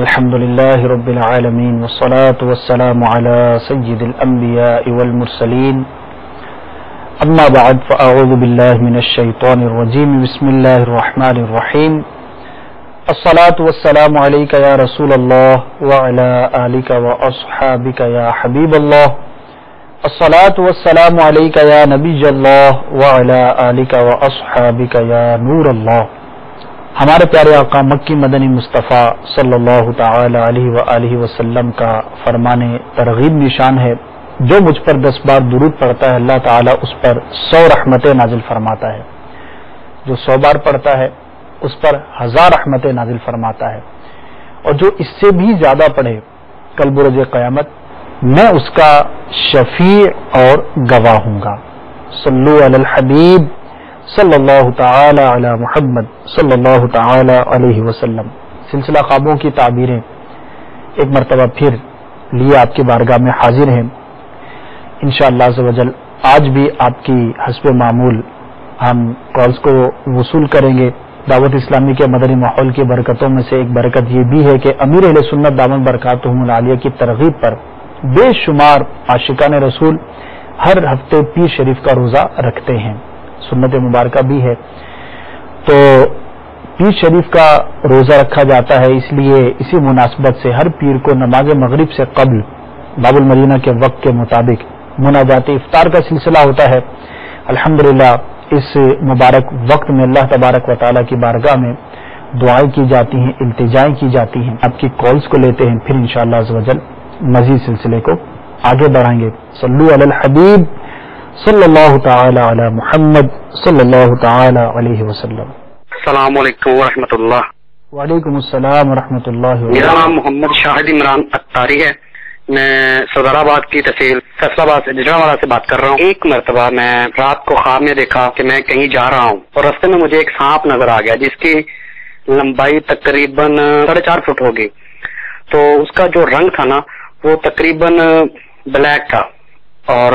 الحمدللہ رب العالمین والصلاة والسلام علی سید الانبیاء والمرسلین اما بعد فاعوذ باللہ من الشیطان الرجیم بسم اللہ الرحمن الرحیم الصلاة والسلام علیک یا رسول اللہ وعلی آلک واصحابک یا حبیب اللہ الصلاة والسلام علیک یا نبی اللہ وعلی آلک واصحابک یا نور اللہ۔ ہمارے پیارے آقا مکی مدنی مصطفیٰ صلی اللہ تعالی علیہ وآلہ وسلم کا فرمان ترغیب نشان ہے، جو مجھ پر 10 بار درود پڑھتا ہے اللہ تعالیٰ اس پر 100 رحمتیں نازل فرماتا ہے، جو 100 بار پڑھتا ہے اس پر 1000 رحمتیں نازل فرماتا ہے، اور جو اس سے بھی زیادہ پڑھے کل بروز قیامت میں اس کا شفیع اور گواہ ہوں گا۔ صلو علی الحبیب صلی اللہ تعالی علی محمد صلی اللہ تعالی علیہ وسلم۔ سلسلہ خوابوں کی تعبیریں ایک مرتبہ پھر لیے آپ کی بارگاہ میں حاضر ہیں۔ انشاءاللہ عز و جل آج بھی آپ کی حسب معمول ہم کالز کو وصول کریں گے۔ دعوت اسلامی کے مدنی ماحول کی برکتوں میں سے ایک برکت یہ بھی ہے کہ امیر اہل سنت دامت برکاتہم العالیہ کی ترغیب پر بے شمار عاشقان رسول ہر ہفتے پیر شریف کا روزہ رکھتے ہیں، سنت مبارکہ بھی ہے، تو پیر شریف کا روزہ رکھا جاتا ہے۔ اس لیے اسی مناسبت سے ہر پیر کو نماز مغرب سے قبل باب المدینہ کے وقت کے مطابق مناجات افطار کا سلسلہ ہوتا ہے۔ الحمدللہ اس مبارک وقت میں اللہ تبارک و تعالیٰ کی بارگاہ میں دعائیں کی جاتی ہیں، التجائیں کی جاتی ہیں۔ آپ کی کالز کو لیتے ہیں، پھر انشاءاللہ عز و جل مزید سلسلے کو آگے بڑھائیں گے۔ صلو علی الحبیب صلی اللہ تعالی علی محمد صلی اللہ تعالی علیہ وسلم۔ السلام علیکم ورحمۃ اللہ۔ وعلیکم السلام ورحمۃ اللہ وبرکاتہ۔ میرا نام محمد شاہد عمران اتاری ہے، میں سردار آباد کی تحصیل فیصل آباد سے جڑاوالا سے بات کر رہا ہوں۔ ایک مرتبہ میں رات کو خواب میں دیکھا کہ میں کہیں جا رہا ہوں اور راستے میں مجھے ایک سانپ نظر آ گیا جس کی لمبائی تقریباً 4.5 فٹ ہوگی، تو اس کا جو رنگ تھا نا وہ تقریباً بلیک تھا، اور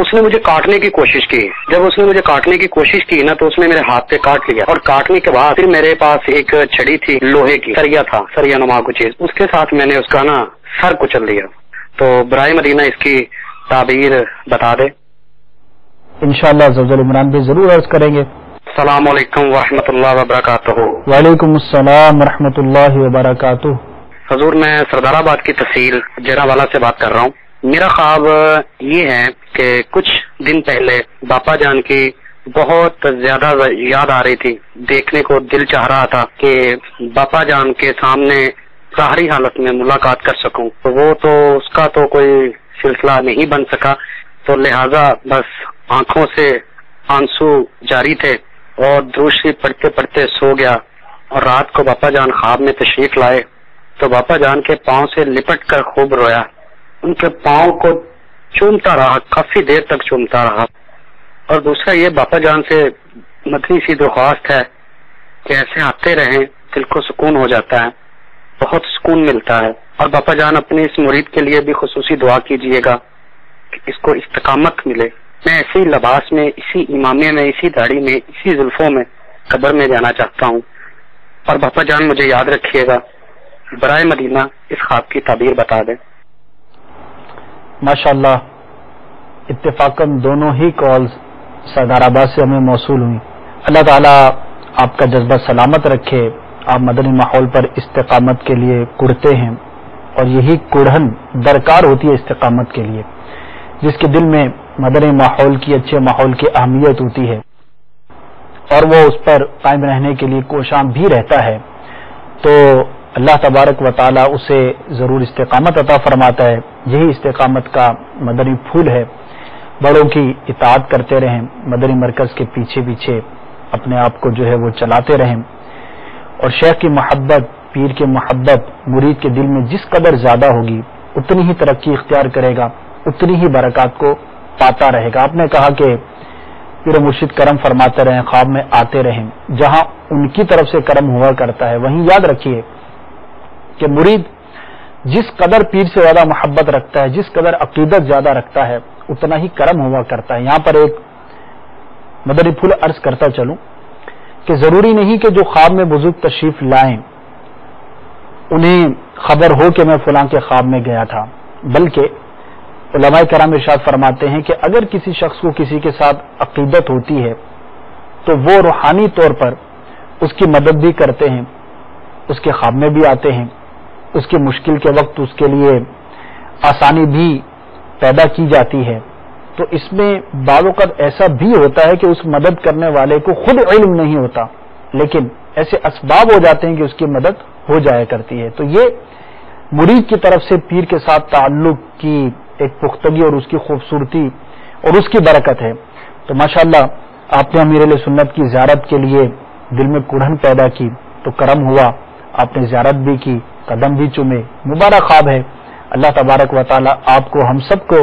اس نے مجھے کاٹنے کی کوشش کی۔ جب اس نے مجھے کاٹنے کی کوشش کی نا تو اس نے میرے ہاتھ پہ کاٹ لیا، اور کاٹنے کے بعد پھر میرے پاس ایک چھڑی تھی لوہے کی، سریا تھا، سریا نما کو چیز، اس کے ساتھ میں نے اس کا نا سر کچل دیا۔ تو برائے مدینہ اس کی تعبیر بتا دے۔ انشاءاللہ عز و جل عمران بھی ضرور عرض کریں گے۔ السلام علیکم ورحمۃ اللہ وبرکاتہ۔ وعلیکم السلام ورحمۃ اللہ وبرکاتہ۔ حضور میں سردار آباد کی تحصیل جڑاوالا سے بات کر رہا ہوں۔ میرا خواب یہ ہے کہ کچھ دن پہلے باپا جان کی بہت زیادہ یاد آ رہی تھی، دیکھنے کو دل چاہ رہا تھا کہ باپا جان کے سامنے ظاہری حالت میں ملاقات کر سکوں، تو وہ تو اس کا تو کوئی سلسلہ نہیں بن سکا، تو لہذا بس آنکھوں سے آنسو جاری تھے اور درود شریف پڑھتے پڑھتے سو گیا، اور رات کو باپا جان خواب میں تشریف لائے تو باپا جان کے پاؤں سے لپٹ کر خوب رویا، ان کے پاؤں کو چومتا رہا، کافی دیر تک چومتا رہا۔ اور دوسرا یہ باپا جان سے مدنی سی درخواست ہے کہ ایسے آتے رہیں، دل کو سکون ہو جاتا ہے، بہت سکون ملتا ہے۔ اور باپا جان اپنے اس مرید کے لیے بھی خصوصی دعا کیجئے گا کہ اس کو استقامت ملے۔ میں ایسے ہی لباس میں، اسی امامیہ میں، اسی داڑھی میں، اسی زلفوں میں قبر میں جانا چاہتا ہوں، اور باپا جان مجھے یاد رکھیے گا۔ برائے مدینہ اس خواب کی تعبیر بتا دیں۔ ماشاءاللہ اتفاقاً دونوں ہی کالز سردار آباد سے ہمیں موصول ہوئی۔ اللہ تعالیٰ آپ کا جذبہ سلامت رکھے۔ آپ مدنی ماحول پر استقامت کے لیے کڑتے ہیں، اور یہی کڑھن درکار ہوتی ہے استقامت کے لیے۔ جس کے دل میں مدنی ماحول کی، اچھے ماحول کی اہمیت ہوتی ہے اور وہ اس پر قائم رہنے کے لیے کوشاں بھی رہتا ہے، تو اللہ تبارک و تعالیٰ اسے ضرور استقامت عطا فرماتا ہے۔ یہی استقامت کا مدنی پھول ہے۔ بڑوں کی اطاعت کرتے رہیں، مدنی مرکز کے پیچھے پیچھے اپنے آپ کو جو ہے وہ چلاتے رہیں، اور شیخ کی محبت، پیر کی محبت مرید کے دل میں جس قدر زیادہ ہوگی اتنی ہی ترقی اختیار کرے گا، اتنی ہی برکات کو پاتا رہے گا۔ آپ نے کہا کہ پیر مرشد کرم فرماتے رہیں، خواب میں آتے رہیں، جہاں ان کی طرف سے کرم ہوا کرتا ہے وہیں یاد رکھیے کہ مرید جس قدر پیر سے زیادہ محبت رکھتا ہے، جس قدر عقیدت زیادہ رکھتا ہے، اتنا ہی کرم ہوا کرتا ہے. یہاں پر ایک مدنی پھول عرض کرتا چلوں کہ ضروری نہیں کہ جو خواب میں بزرگ تشریف لائیں انہیں خبر ہو کہ میں فلاں کے خواب میں گیا تھا، بلکہ علماء کرام ارشاد فرماتے ہیں کہ اگر کسی شخص کو کسی کے ساتھ عقیدت ہوتی ہے تو وہ روحانی طور پر اس کی مدد بھی کرتے ہیں، اس کے خواب میں بھی آتے ہیں، اس کی مشکل کے وقت اس کے لیے آسانی بھی پیدا کی جاتی ہے. تو اس میں بعض اوقات ایسا بھی ہوتا ہے کہ اس مدد کرنے والے کو خود علم نہیں ہوتا، لیکن ایسے اسباب ہو جاتے ہیں کہ اس کی مدد ہو جایا کرتی ہے. تو یہ مرید کی طرف سے پیر کے ساتھ تعلق کی ایک پختگی اور اس کی خوبصورتی اور اس کی برکت ہے. تو ماشاءاللہ آپ نے امیر علیہ سنت کی زیارت کے لیے دل میں کڑھن پیدا کی تو کرم ہوا، آپ نے زیارت بھی کی، قدم بھی چومے، مبارک خواب ہے. اللہ تبارک و تعالی آپ کو، ہم سب کو،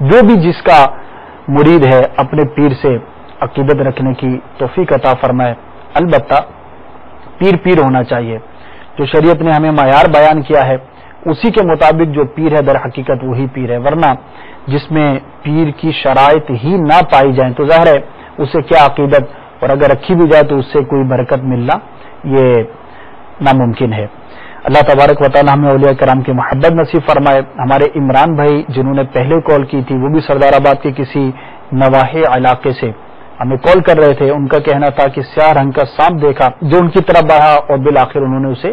جو بھی جس کا مرید ہے اپنے پیر سے عقیدت رکھنے کی توفیق عطا فرمائے. البتہ پیر ہونا چاہیے. جو شریعت نے ہمیں معیار بیان کیا ہے اسی کے مطابق جو پیر ہے در حقیقت وہی پیر ہے، ورنہ جس میں پیر کی شرائط ہی نہ پائی جائیں تو ظاہر ہے اسے کیا عقیدت، اور اگر رکھی بھی جائے تو اس سے کوئی برکت ملنا یہ ناممکن ہے. اللہ تبارک و تعالی ہمیں اولیاء کرام کی محبت نصیب فرمائے. ہمارے عمران بھائی جنہوں نے پہلے کال کی تھی وہ بھی سردار آباد کے کسی نواحی علاقے سے ہمیں کال کر رہے تھے. ان کا کہنا تھا کہ سیاہ رنگ کا سانپ دیکھا جو ان کی طرف بڑھا اور بالآخر انہوں نے اسے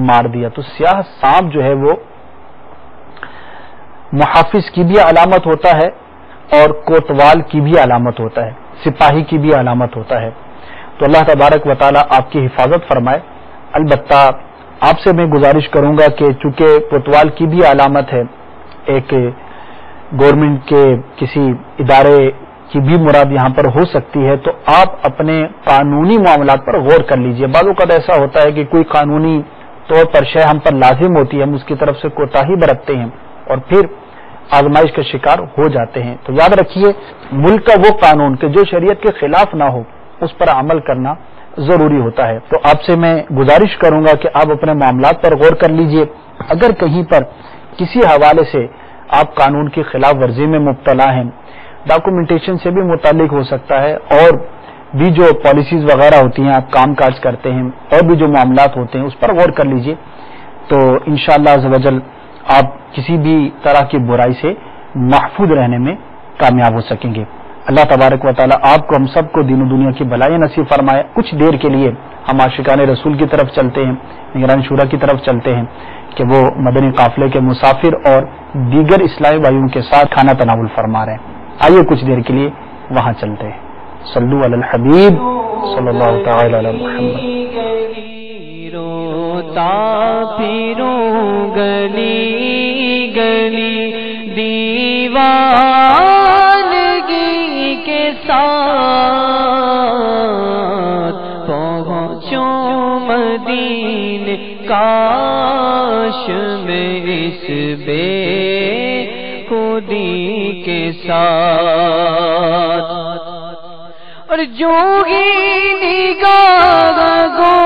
مار دیا. تو سیاہ سانپ جو ہے وہ محافظ کی بھی علامت ہوتا ہے اور کوتوال کی بھی علامت ہوتا ہے، سپاہی کی بھی علامت ہوتا ہے. تو اللہ تبارک و تعالی آپ کی حفاظت فرمائے. البتہ آپ سے میں گزارش کروں گا کہ چونکہ کوتوال کی بھی علامت ہے، ایک گورنمنٹ کے کسی ادارے کی بھی مراد یہاں پر ہو سکتی ہے، تو آپ اپنے قانونی معاملات پر غور کر لیجئے. بعض اوقات ایسا ہوتا ہے کہ کوئی قانونی طور پر شے ہم پر لازم ہوتی ہے، ہم اس کی طرف سے کوتاہی برتتے ہیں اور پھر آزمائش کا شکار ہو جاتے ہیں. تو یاد رکھیے ملک کا وہ قانون کہ جو شریعت کے خلاف نہ ہو اس پر عمل کرنا ضروری ہوتا ہے. تو آپ سے میں گزارش کروں گا کہ آپ اپنے معاملات پر غور کر لیجئے. اگر کہیں پر کسی حوالے سے آپ قانون کی خلاف ورزی میں مبتلا ہیں، ڈاکومنٹیشن سے بھی متعلق ہو سکتا ہے، اور بھی جو پالیسیز وغیرہ ہوتی ہیں آپ کام کاج کرتے ہیں اور بھی جو معاملات ہوتے ہیں اس پر غور کر لیجئے. تو انشاءاللہ عز و جل آپ کسی بھی طرح کی برائی سے محفوظ رہنے میں کامیاب ہو سکیں گے. اللہ تبارک و تعالی آپ کو، ہم سب کو دین و دنیا کی بھلائی نصیب فرمائے. کچھ دیر کے لیے ہم عاشقان رسول کی طرف چلتے ہیں، نگران شورا کی طرف چلتے ہیں کہ وہ مدنی قافلے کے مسافر اور دیگر اسلامی بھائیوں کے ساتھ کھانا تناول فرما رہے ہیں. آئیے کچھ دیر کے لیے وہاں چلتے ہیں. صلو علی الحبیب صلی اللہ تعالی علی محمد. گلی گلی دیوانگی کے ساتھ پہنچوں مدینے، کاش میں اس بے خودی کے ساتھ، اور جو ہی نگاہ گو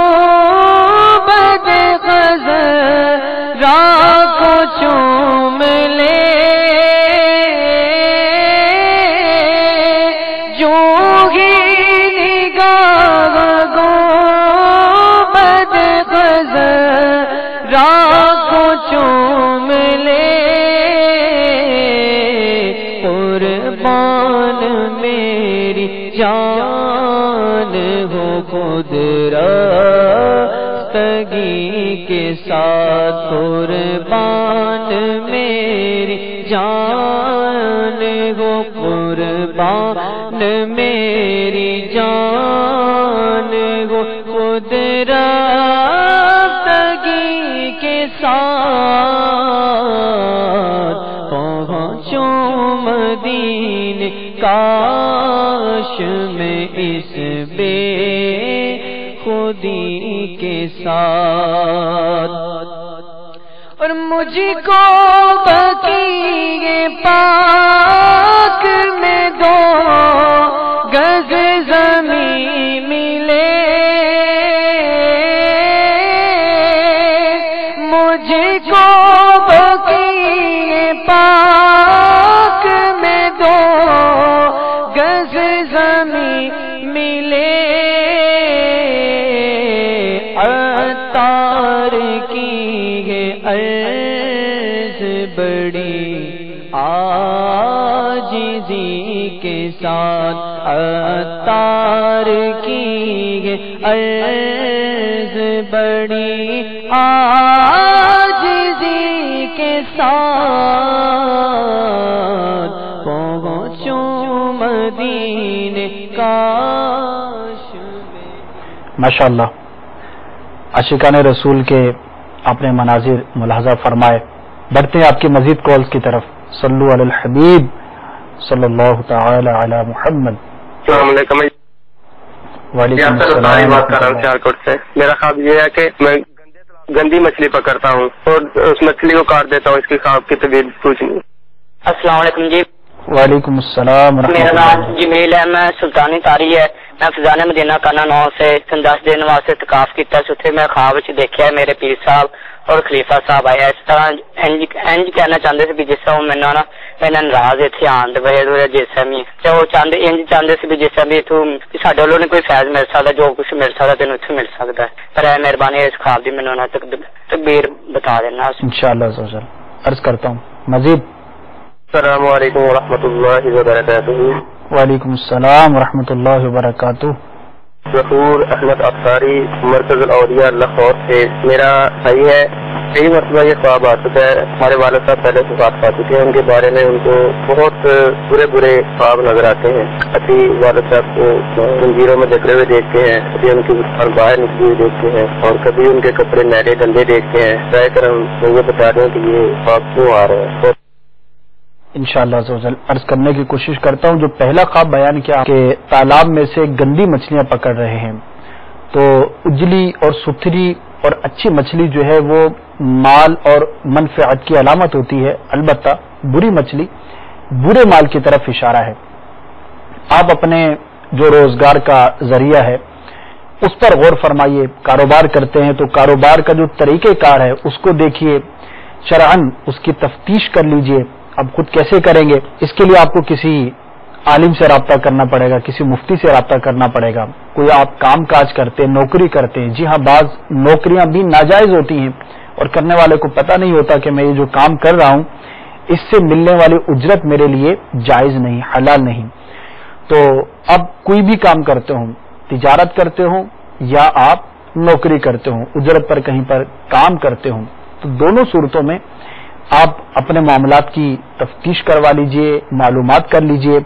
کو چوم لے، جو ہی نگاہ گو بد خزرا کو چوم لے، قربان میری جان ہو قدرتگی کے ساتھ، قربان میری جان ہو قربان میری جان ہو قدرتگی کے ساتھ، پہنچوں مدینے، کاش میں اس بے خودی کے ساتھ، اور مجھ کو بقیع پاک میں 2 گز زمین ملے، مجھ کو بقیع پاک میں 2 عاجزی کے ساتھ عطار کی عرض بڑی عاجزی کے ساتھ پہنچوں مدینے کاش ماشاءاللہ عاشقان رسول کے آپ نے مناظر ملاحظہ فرمائے. بڑھتے ہیں آپ کی مزید کالز کی طرف. صلو علی الحبیب صلی اللہ تعالی علی محمد. السلام علیکم. وعلیکم السلام. بات کر رہا ہوں سیالکوٹ سے. میرا خواب یہ ہے کہ میں گندی مچھلی پکڑتا ہوں اور اس مچھلی کو کاٹ دیتا ہوں. اس کی خواب کی طبیعت پوچھنی. السلام علیکم جی. وعلیکم السلام. میرا نام جمیل ہے. میں سلطانی تاری ہے. میں فضان مدینہ کرنا 9 سے 10 دن واسطے اعتکاف کیتا. اتنے میں خواب دیکھا میرے پیر صاحب اور خلیفہ صاحب آیا. اس طرح انج کہنا چاہتے تھے بھی جس طرح میں ناراض اتنے آن دے جس بھی وہ چاہتے انج چاہتے بھی جس طرح بھی سارے والوں نے کوئی فیض مل سکتا. جو کچھ مل سکتا تین اتنے مل سکتا ہے. پر اے مہربانی اس خواب کی مینوں تکبیر بتا دینا انشاءاللہ. عرض کرتا ہوں مزید. السلام علیکم ورحمۃ اللہ وبرکاتہ. وعلیکم السلام ورحمۃ اللہ وبرکاتہ. ظہور احمد افطاری مرکز الاولیاء لاہور سے. میرا بھائی ہے. کئی مرتبہ یہ خواب آ چکا ہے. ہمارے والد صاحب پہلے سے بات پا چکے ہیں. ان کے بارے میں ان کو بہت برے خواب نظر آتے ہیں. ابھی والد صاحب کو زنجیروں میں جکڑے ہوئے دیکھتے ہیں. کبھی ان کی باہر نکلی ہوئی دیکھتے ہیں اور کبھی ان کے کپڑے میلے گندے دیکھتے ہیں. ظاہر کر ہم یہ بتا رہے ہیں کہ یہ خواب کیوں آ رہے ہیں. انشاءاللہ عرض کرنے کی کوشش کرتا ہوں. جو پہلا خواب بیان کیا کہ تالاب میں سے گندی مچھلیاں پکڑ رہے ہیں, تو اجلی اور ستھری اور اچھی مچھلی جو ہے وہ مال اور منفعت کی علامت ہوتی ہے. البتہ بری مچھلی برے مال کی طرف اشارہ ہے. آپ اپنے جو روزگار کا ذریعہ ہے اس پر غور فرمائیے. کاروبار کرتے ہیں تو کاروبار کا جو طریقہ کار ہے اس کو دیکھیے, شرعاً اس کی تفتیش کر لیجئے. اب خود کیسے کریں گے؟ اس کے لیے آپ کو کسی عالم سے رابطہ کرنا پڑے گا, کسی مفتی سے رابطہ کرنا پڑے گا. کوئی آپ کام کاج کرتے ہیں, نوکری کرتے ہیں. جی ہاں, بعض نوکریاں بھی ناجائز ہوتی ہیں اور کرنے والے کو پتہ نہیں ہوتا کہ میں یہ جو کام کر رہا ہوں اس سے ملنے والی اجرت میرے لیے جائز نہیں, حلال نہیں. تو اب کوئی بھی کام کرتے ہوں, تجارت کرتے ہوں یا آپ نوکری کرتے ہوں, اجرت پر کہیں پر کام کرتے ہوں, تو دونوں صورتوں میں آپ اپنے معاملات کی تفتیش کروا لیجئے, معلومات کر لیجئے.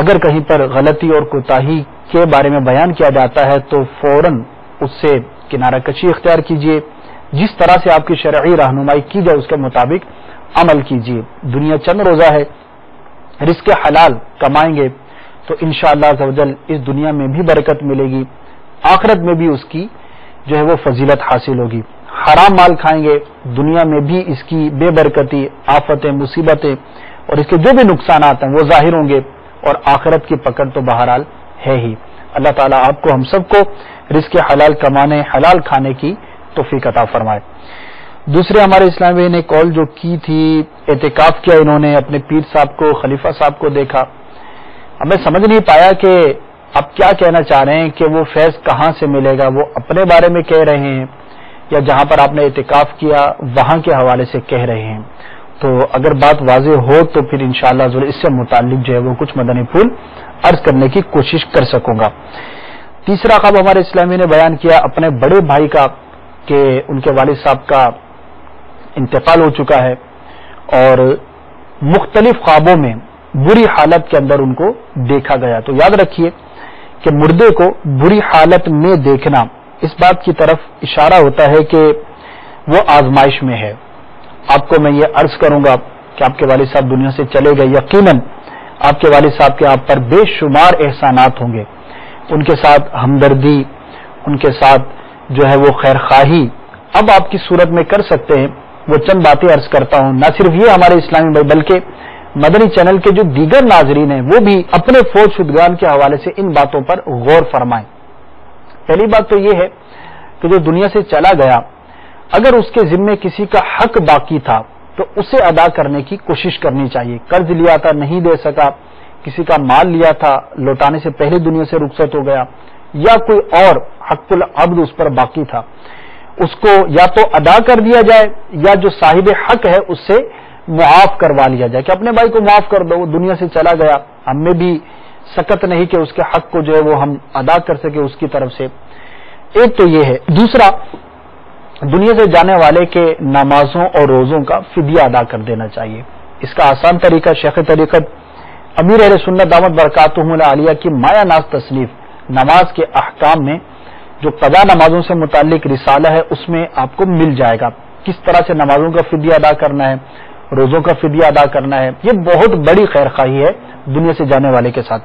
اگر کہیں پر غلطی اور کوتاہی کے بارے میں بیان کیا جاتا ہے تو فوراً اس سے کنارہ کشی اختیار کیجئے. جس طرح سے آپ کی شرعی رہنمائی کی جائے اس کے مطابق عمل کیجئے. دنیا چند روزہ ہے, رزق حلال کمائیں گے تو انشاءاللہ عز و جل اس دنیا میں بھی برکت ملے گی, آخرت میں بھی اس کی جو ہے وہ فضیلت حاصل ہوگی. حرام مال کھائیں گے, دنیا میں بھی اس کی بے برکتی, آفتیں, مصیبتیں اور اس کے جو بھی نقصانات ہیں وہ ظاہر ہوں گے, اور آخرت کی پکڑ تو بہرحال ہے ہی. اللہ تعالیٰ آپ کو ہم سب کو رزق حلال کمانے, حلال کھانے کی توفیق عطا فرمائے. دوسرے ہمارے اسلام بھائی نے کال جو کی تھی, اعتکاف کیا انہوں نے, اپنے پیر صاحب کو, خلیفہ صاحب کو دیکھا. اب میں سمجھ نہیں پایا کہ آپ کیا کہنا چاہ رہے ہیں کہ وہ فیض کہاں سے ملے گا. وہ اپنے بارے میں کہہ رہے ہیں یا جہاں پر آپ نے اعتکاف کیا وہاں کے حوالے سے کہہ رہے ہیں؟ تو اگر بات واضح ہو تو پھر انشاءاللہ اس سے متعلق جو ہے وہ کچھ مدنی پھول عرض کرنے کی کوشش کر سکوں گا. تیسرا خواب ہمارے اسلامی نے بیان کیا اپنے بڑے بھائی کا کہ ان کے والد صاحب کا انتقال ہو چکا ہے اور مختلف خوابوں میں بری حالت کے اندر ان کو دیکھا گیا. تو یاد رکھیے کہ مردے کو بری حالت میں دیکھنا اس بات کی طرف اشارہ ہوتا ہے کہ وہ آزمائش میں ہے. آپ کو میں یہ عرض کروں گا کہ آپ کے والد صاحب دنیا سے چلے گئے, یقیناً آپ کے والد صاحب کے آپ پر بے شمار احسانات ہوں گے. ان کے ساتھ ہمدردی, ان کے ساتھ جو ہے وہ خیر خواہی اب آپ کی صورت میں کر سکتے ہیں. وہ چند باتیں عرض کرتا ہوں. نہ صرف یہ ہمارے اسلامی بھائی بلکہ مدنی چینل کے جو دیگر ناظرین ہیں وہ بھی اپنے فوت شدگان کے حوالے سے ان باتوں پر غور فرمائیں. پہلی بات تو یہ ہے کہ جو دنیا سے چلا گیا اگر اس کے ذمے کسی کا حق باقی تھا تو اسے ادا کرنے کی کوشش کرنی چاہیے. قرض لیا تھا نہیں دے سکا, کسی کا مال لیا تھا لوٹانے سے پہلے دنیا سے رخصت ہو گیا, یا کوئی اور حق العبد اس پر باقی تھا, اس کو یا تو ادا کر دیا جائے یا جو صاحب حق ہے اس سے معاف کروا لیا جائے کہ اپنے بھائی کو معاف کر دو، وہ دنیا سے چلا گیا، ہم میں بھی سکت نہیں کہ اس کے حق کو جو ہے وہ ہم ادا کر سکے اس کی طرف سے. ایک تو یہ ہے. دوسرا، دنیا سے جانے والے کے نمازوں اور روزوں کا فدیہ ادا کر دینا چاہیے. اس کا آسان طریقہ شیخ طریقت امیر اہل سنت دامت برکاتہم العالیہ کی مایا ناز تصنیف نماز کے احکام میں جو قضا نمازوں سے متعلق رسالہ ہے اس میں آپ کو مل جائے گا کس طرح سے نمازوں کا فدیہ ادا کرنا ہے، روزوں کا فدیہ ادا کرنا ہے. یہ بہت بڑی خیر خواہی ہے دنیا سے جانے والے کے ساتھ.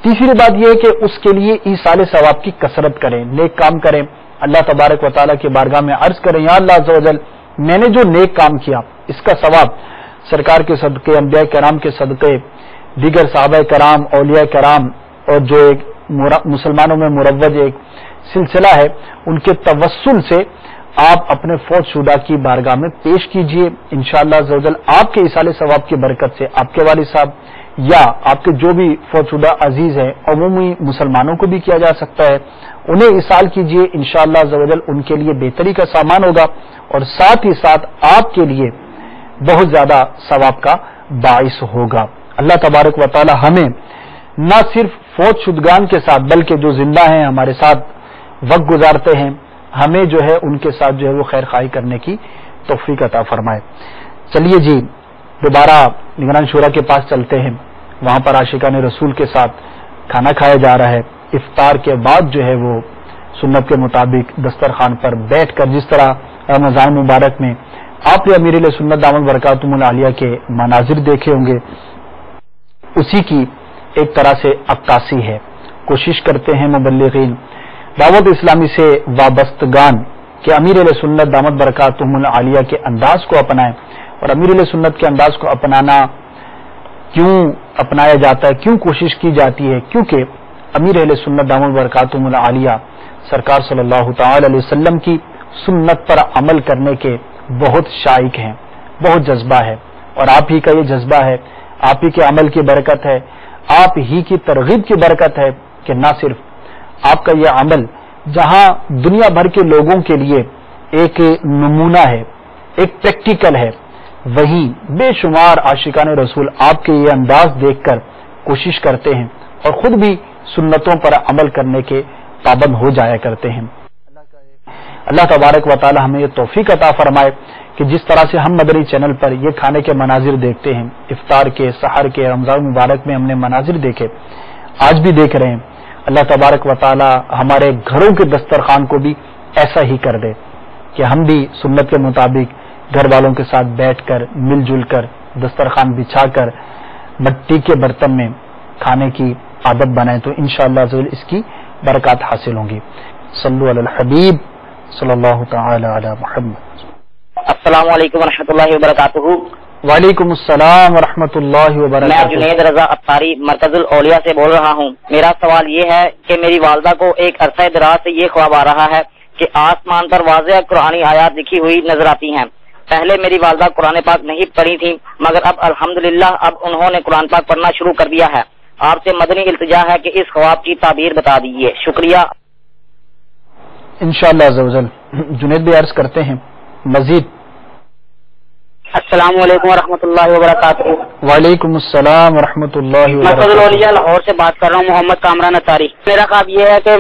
تیسری بات یہ ہے کہ اس کے لیے ایصال ثواب کی کثرت کریں، نیک کام کریں، اللہ تبارک و تعالیٰ کی بارگاہ میں عرض کریں یا اللہ عز و جل میں نے جو نیک کام کیا اس کا ثواب سرکار کے صدقے، انبیاء کرام کے صدقے، دیگر صحابہ کرام، اولیاء کرام اور جو ایک مسلمانوں میں مروج ایک سلسلہ ہے ان کے توسل سے آپ اپنے فوت شدہ کی بارگاہ میں پیش کیجئے. انشاءاللہ عز و جل آپ کے ایصال ثواب کی برکت سے آپ کے والد صاحب یا آپ کے جو بھی فوت شدہ عزیز ہیں عمومی مسلمانوں کو بھی کیا جا سکتا ہے، انہیں ایصال کیجئے. انشاءاللہ عز و جل ان کے لیے بہتری کا سامان ہوگا اور ساتھ ہی ساتھ آپ کے لیے بہت زیادہ ثواب کا باعث ہوگا. اللہ تبارک و تعالی ہمیں نہ صرف فوت شدگان کے ساتھ بلکہ جو زندہ ہیں ہمارے ساتھ وقت گزارتے ہیں ہمیں جو ہے ان کے ساتھ جو ہے وہ خیر خواہی کرنے کی توفیق عطا فرمائے. چلیے جی دوبارہ نگران شورا کے پاس چلتے ہیں. وہاں پر عاشقان رسول کے ساتھ کھانا کھایا جا رہا ہے. افطار کے بعد جو ہے وہ سنت کے مطابق دسترخوان پر بیٹھ کر جس طرح رمضان مبارک میں آپ نے امیر سنت دامت برکاتہم العالیہ کے مناظر دیکھے ہوں گے اسی کی ایک طرح سے عکاسی ہے. کوشش کرتے ہیں مبلغین دعوت اسلامی سے وابستگان کہ امیر علیہ سنت دامت برکاتہم العالیہ کے انداز کو اپنائیں. اور امیر علیہ سنت کے انداز کو اپنانا کیوں اپنایا جاتا ہے، کیوں کوشش کی جاتی ہے؟ کیونکہ امیر علیہ سنت دامت برکاتہم العالیہ سرکار صلی اللہ تعالی علیہ وسلم کی سنت پر عمل کرنے کے بہت شائق ہیں، بہت جذبہ ہے. اور آپ ہی کا یہ جذبہ ہے، آپ ہی کے عمل کی برکت ہے، آپ ہی کی ترغیب کی برکت ہے کہ نہ صرف آپ کا یہ عمل جہاں دنیا بھر کے لوگوں کے لیے ایک نمونہ ہے، ایک پریکٹیکل ہے، وہیں بے شمار عاشقان رسول آپ کے یہ انداز دیکھ کر کوشش کرتے ہیں اور خود بھی سنتوں پر عمل کرنے کے پابند ہو جایا کرتے ہیں. اللہ تبارک و تعالی ہمیں یہ توفیق عطا فرمائے کہ جس طرح سے ہم مدنی چینل پر یہ کھانے کے مناظر دیکھتے ہیں، افطار کے، سحر کے، رمضان مبارک میں ہم نے مناظر دیکھے، آج بھی دیکھ رہے ہیں. اللہ تبارک و تعالی ہمارے گھروں کے دسترخوان کو بھی ایسا ہی کر دے کہ ہم بھی سنت کے مطابق گھر والوں کے ساتھ بیٹھ کر مل جل کر دسترخوان بچھا کر مٹی کے برتن میں کھانے کی عادت بنائیں تو انشاءاللہ اس کی برکات حاصل ہوں گی. صلو علی الحبیب صلی اللہ تعالی علی محمد. السلام علیکم ورحمۃ اللہ وبرکاتہ. وعلیکم السلام ورحمۃ اللہ میں وبرکاتہ. جنید رضا اطاری مرکز الاولیاء سے بول رہا ہوں. میرا سوال یہ ہے کہ میری والدہ کو ایک عرصہ دراز سے یہ خواب آ رہا ہے کہ آسمان پر واضح قرآنی آیات لکھی ہوئی نظر آتی ہیں. پہلے میری والدہ قرآن پاک نہیں پڑھی تھی مگر اب الحمدللہ اب انہوں نے قرآن پاک پڑھنا شروع کر دیا ہے. آپ سے مدنی التجا ہے کہ اس خواب کی تعبیر بتا دیجیے. شکریہ. انشاءاللہ عز و جل جنید بھی عرض کرتے ہیں مزید. السلام علیکم ورحمۃ اللہ وبرکاتہ. وعلیکم السلام ورحمۃ اللہ مرکز وبرکاتہ. الاولیاء لاہور سے بات کر رہا ہوں، محمد کامران اطاری. میرا خواب یہ ہے کہ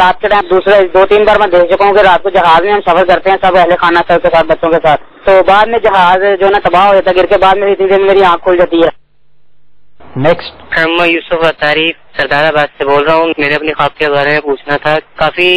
رات کے ٹائم دوسرے 2-3 بار میں دیکھ چکا ہوں کہ رات کو جہاز میں ہم سفر کرتے ہیں سب اہل خانہ سب کے ساتھ بچوں کے ساتھ، تو بعد میں جہاز جو نا تباہ ہو جاتا ہے گر کے، بعد میں اتنی دیر میں میری آنکھ کھل جاتی ہے. نیکسٹ. میں یوسف اطاری سردار آباد سے بول رہا ہوں. میرے اپنے خواب کے بارے میں پوچھنا تھا. کافی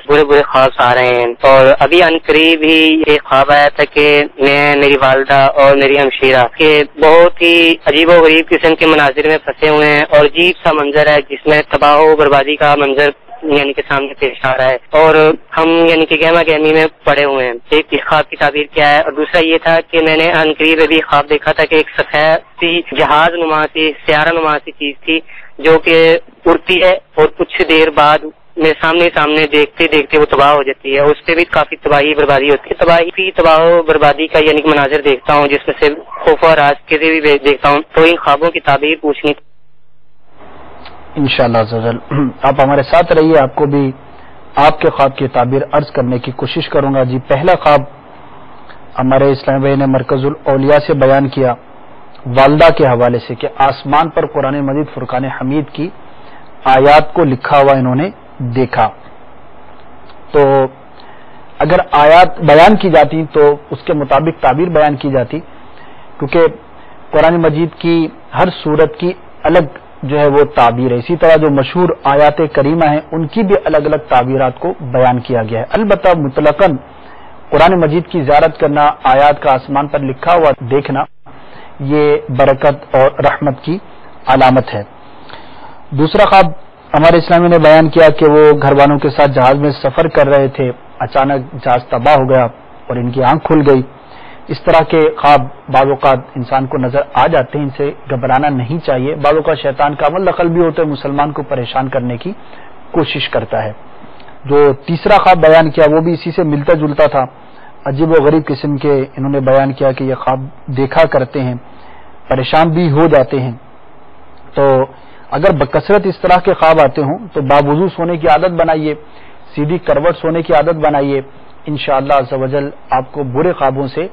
برے خواب آ رہے ہیں اور ابھی ان قریب ہی ایک خواب آیا تھا کہ میں، میری والدہ اور میری ہمشیرہ کے بہت ہی عجیب و غریب قسم کے مناظر میں پھنسے ہوئے ہیں اور عجیب سا منظر ہے جس میں تباہ و بربادی کا منظر یعنی کہ سامنے پیش آ رہا ہے اور ہم یعنی کہ گہما گہمی میں پڑے ہوئے ہیں. ایک خواب کی تعبیر کیا ہے؟ اور دوسرا یہ تھا کہ میں نے ان قریب ابھی خواب دیکھا تھا کہ ایک سفید سی جہاز نما سی سیارہ نما سی چیز تھی جو کہ اڑتی ہے اور کچھ دیر بعد میرے سامنے دیکھتے دیکھتے وہ تباہ ہو جاتی ہے. اس پہ بھی کافی تباہی بربادی ہوتی ہے. تباہ و بربادی کا یعنی کہ مناظر دیکھتا ہوں جس میں سے خوف و راز کے بھی دیکھتا ہوں. تو ان خوابوں کی تعبیر پوچھنی تھی. انشاءاللہ عز و جل آپ ہمارے ساتھ رہیے، آپ کو بھی آپ کے خواب کی تعبیر عرض کرنے کی کوشش کروں گا. جی پہلا خواب ہمارے اسلام بھائی نے مرکز الاولیاء سے بیان کیا والدہ کے حوالے سے کہ آسمان پر قرآن مجید فرقان حمید کی آیات کو لکھا ہوا انہوں نے دیکھا. تو اگر آیات بیان کی جاتی تو اس کے مطابق تعبیر بیان کی جاتی، کیونکہ قرآن مجید کی ہر سورت کی الگ جو ہے وہ تعبیر ہے. اسی طرح جو مشہور آیات کریمہ ہیں ان کی بھی الگ الگ تعبیرات کو بیان کیا گیا ہے. البتہ مطلقاً قرآن مجید کی زیارت کرنا، آیات کا آسمان پر لکھا ہوا دیکھنا، یہ برکت اور رحمت کی علامت ہے. دوسرا خواب ہمارے اسلامی نے بیان کیا کہ وہ گھر والوں کے ساتھ جہاز میں سفر کر رہے تھے، اچانک جہاز تباہ ہو گیا اور ان کی آنکھ کھل گئی. اس طرح کے خواب بعض اوقات انسان کو نظر آ جاتے ہیں، ان سے گھبرانا نہیں چاہیے. بعض اوقات شیطان کا عمل دخل بھی ہوتا ہے، مسلمان کو پریشان کرنے کی کوشش کرتا ہے. جو تیسرا خواب بیان کیا وہ بھی اسی سے ملتا جلتا تھا. عجیب و غریب قسم کے انہوں نے بیان کیا کہ یہ خواب دیکھا کرتے ہیں، پریشان بھی ہو جاتے ہیں. تو اگر بکثرت اس طرح کے خواب آتے ہوں تو باوضو سونے کی عادت بنائیے، سیدھی کروٹ سونے کی عادت بنائیے، انشاءاللہ عز و جل آپ کو برے خوابوں سے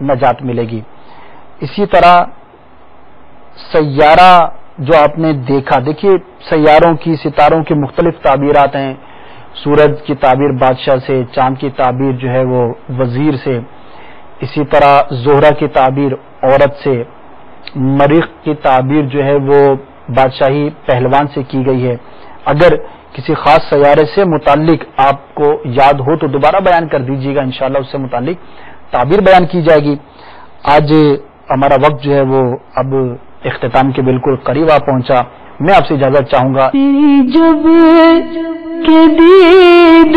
نجات ملے گی. اسی طرح سیارہ جو آپ نے دیکھا، دیکھیے سیاروں کی، ستاروں کی مختلف تعبیرات ہیں. سورج کی تعبیر بادشاہ سے، چاند کی تعبیر جو ہے وہ وزیر سے، اسی طرح زہرہ کی تعبیر عورت سے، مریخ کی تعبیر جو ہے وہ بادشاہی پہلوان سے کی گئی ہے. اگر کسی خاص سیارے سے متعلق آپ کو یاد ہو تو دوبارہ بیان کر دیجیے گا، انشاءاللہ اس سے متعلق تعبیر بیان کی جائے گی. آج ہمارا وقت جو ہے وہ اب اختتام کے بالکل قریب آ پہنچا. میں آپ سے اجازت چاہوں گا. جب کہ دید